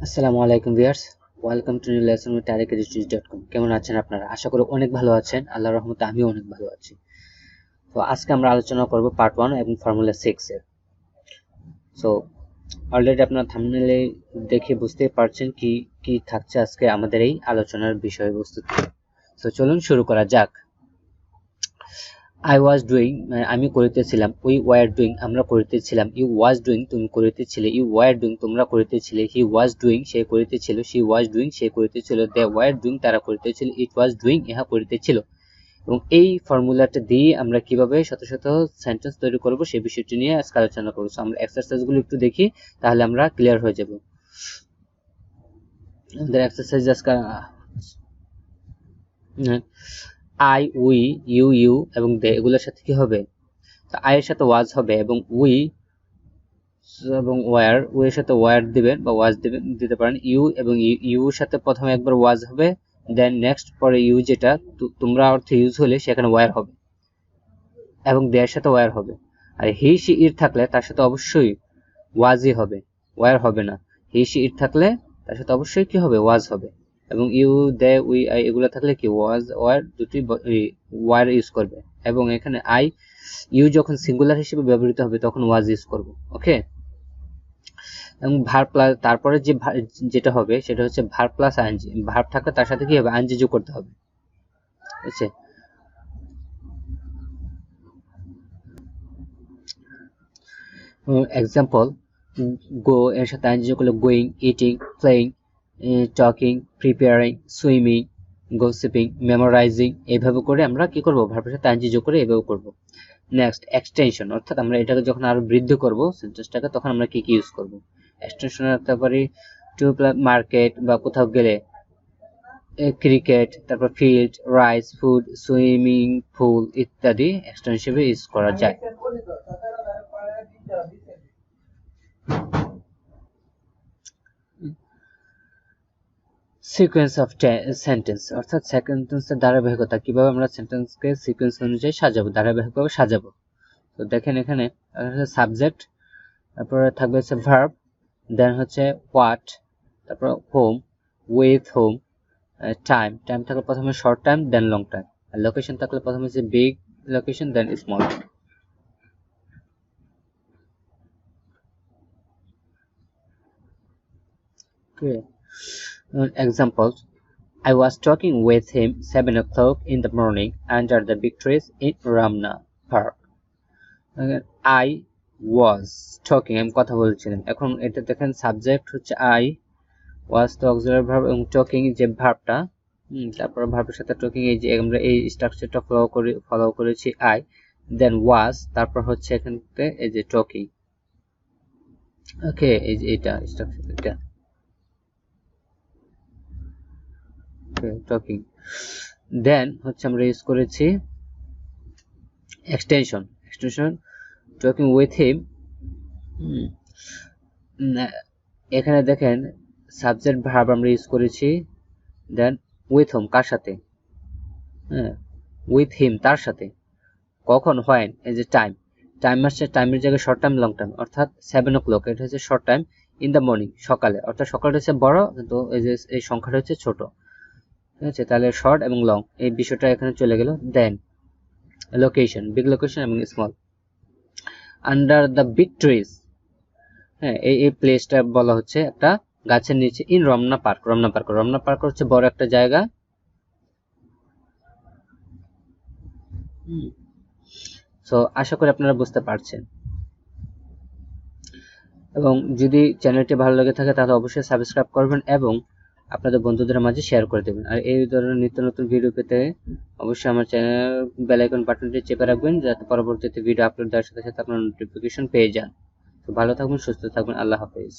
আসসালামু আলাইকুম viewers, welcome to new lesson with Tarekaduteach.com। কেমন আছেন আপনারা? আশা করি অনেক ভালো আছেন। আল্লাহর রহমতে আমিও অনেক ভালো আছি। তো আজকে আমরা আলোচনা করব পার্ট 1 এবং ফর্মুলা 6 এর। সো অলরেডি আপনারা থাম্বনেলে দেখে বুঝতে পারছেন কি কি থাকছে আজকে আমাদের এই আলোচনার বিষয়বস্তু। সো চলুন শুরু করা যাক। I was doing আমি করিতেছিলাম, we were doing আমরা করিতেছিলাম, you was doing তুমি করিতেছিলে, you were doing তোমরা করিতেছিলে, he was doing সে করিতেছিল, she was doing সে করিতেছিল, they were doing তারা করিতেছিল, it was doing ইহা করিতেছিল। এবং এই ফর্মুলাটা দিয়ে আমরা কিভাবে শত শত সেন্টেন্স তৈরি করব সেই বিষয়টি নিয়ে আজকে আলোচনা করব। আমরা এক্সারসাইজগুলো একটু দেখি, তাহলে আমরা ক্লিয়ার হয়ে যাব। আমাদের এক্সারসাইজ আজকে I, we, you এবং they এগুলোর সাথে কি হবে? I এর সাথে was হবে এবং we এবং were এর সাথে were দিবেন বা was দিবেন দিতে পারেন। you এবং you এর সাথে প্রথমে একবার was হবে, দেন নেক্সট পরে you যেটা তোমরা অর্থে ইউজ হলে সেখানে were হবে এবং they এর সাথে were হবে। আর he she it থাকলে তার সাথে অবশ্যই wasই হবে, were হবে না। he she it থাকলে তার সাথে অবশ্যই কি হবে? was হবে। এবং ইউ দে উই আই এগুলো থাকলে কি ওয়াজ ওয়ার দুটি ওয়ার ইউজ করবে। এবং এখানে আই ইউ যখন সিঙ্গুলার হিসেবে ব্যবহৃত হবে তখন ওয়াজ ইউজ করব। ওকে, এবং ভার্ব প্লাস তারপরে যেটা হবে সেটা হচ্ছে ভার্ব প্লাস আইএনজি। ভার্ব থাকলে তার সাথে কি হবে? আইএনজি যোগ করতে হবে। ঠিক আছে, এক্সাম্পল গো এর সাথে আইএনজি যোগ করলে going, eating, playing, talking, preparing, swimming, gossiping, memorising, এইভাবে করে আমরা কি করব? ভার্বের সাথে আইএনজি যোগ করে এইভাবে করব। নেক্সট এক্সটেনশন, অর্থাৎ আমরা এটাকে যখন আরো বৃদ্ধি করব সেন্টেন্সটাকে তখন আমরা কি কি ইউজ করব? এক্সটেনশন রাখতে পারি টু মার্কেট বা কোথাও গেলে, ক্রিকেট, তারপর field, rice, food, swimming pool ইত্যাদি এক্সটেনশন হিসেবে ইউজ করা যায়। সিকোয়েন্স অফ সেন্টেন্স, অর্থাৎ সেন্টেন্সের ধারাবাহিকতা, কিভাবে আমরা সেন্টেন্সকে সিকোয়েন্স অনুযায়ী সাজাবো, ধারাবাহিকভাবে সাজাবো। তো দেখেন এখানে সাবজেক্ট, তারপরে থাকবে হচ্ছে ভার্ব, দেন হচ্ছে হোয়াট, তারপর হোম, উইথ হোম, টাইম থাকলে প্রথমে short time then long time, আর লোকেশন থাকলে প্রথমে হচ্ছে big location then small. Examples: I was talking with him 7 o'clock in the morning under the big trees in Ramna Park. I was talking, আমি কথা বলছিলাম। এখন এটা দেখেন সাবজেক্ট হচ্ছে I, was তো অক্সিলারি ভার্ব এবং টকিং যে ভার্বটা, তারপর ভার্বের সাথে টকিং এই যে আমরা এই স্ট্রাকচারটা ফলো করেছি I, দেন was, তারপর হচ্ছে এখান থেকে এই যে টকিং। ওকে, এই যে এটা স্ট্রাকচার এটা টকিং। দেন হচ্ছে আমরা ইউজ করেছি এক্সটেনশন টকিং উইথ হিম। এখানে দেখেন সাবজেক্ট ভার্ব আমরা ইউজ করেছি, দেন উইথ হোম কার সাথে? উইথ হিম তার সাথে। কখন? হোয়েন, এই যে টাইম আসছে, টাইমের জায়গায় শর্ট টাইম লং টাইম, অর্থাৎ 7 o'clock এটা হচ্ছে short time, in the morning সকালে, অর্থাৎ সকালটা হচ্ছে বড় কিন্তু এই যে এই সংখ্যাটা হচ্ছে ছোট। ঠিক আছে, তাহলে শর্ট এবং লং এই বিষয়টা এখানে চলে গেল। দেন লোকেশন, বিগ লোকেশন এবং small. Under the big trees, হ্যাঁ এই প্লেসটা বলা হচ্ছে একটা গাছের নিচে, ইন রমনা পার্ক হচ্ছে বড় একটা জায়গা। সো আশা করি আপনারা বুঝতে পারছেন। এবং যদি চ্যানেলটি ভালো লেগে থাকে তাহলে অবশ্যই সাবস্ক্রাইব করবেন এবং আপনাদের বন্ধুদের মাঝে শেয়ার করে দেবেন। আর এই ধরনের নিত্য নতুন ভিডিও পেতে অবশ্যই আমার চ্যানেল বেল আইকন বাটনটি চেপে রাখবেন, যাতে পরবর্তীতে ভিডিও আপলোড দেওয়ার সাথে সাথে আপনারা নোটিফিকেশন পেয়ে যান। তো ভালো থাকবেন, সুস্থ থাকবেন, আল্লাহ হাফেজ।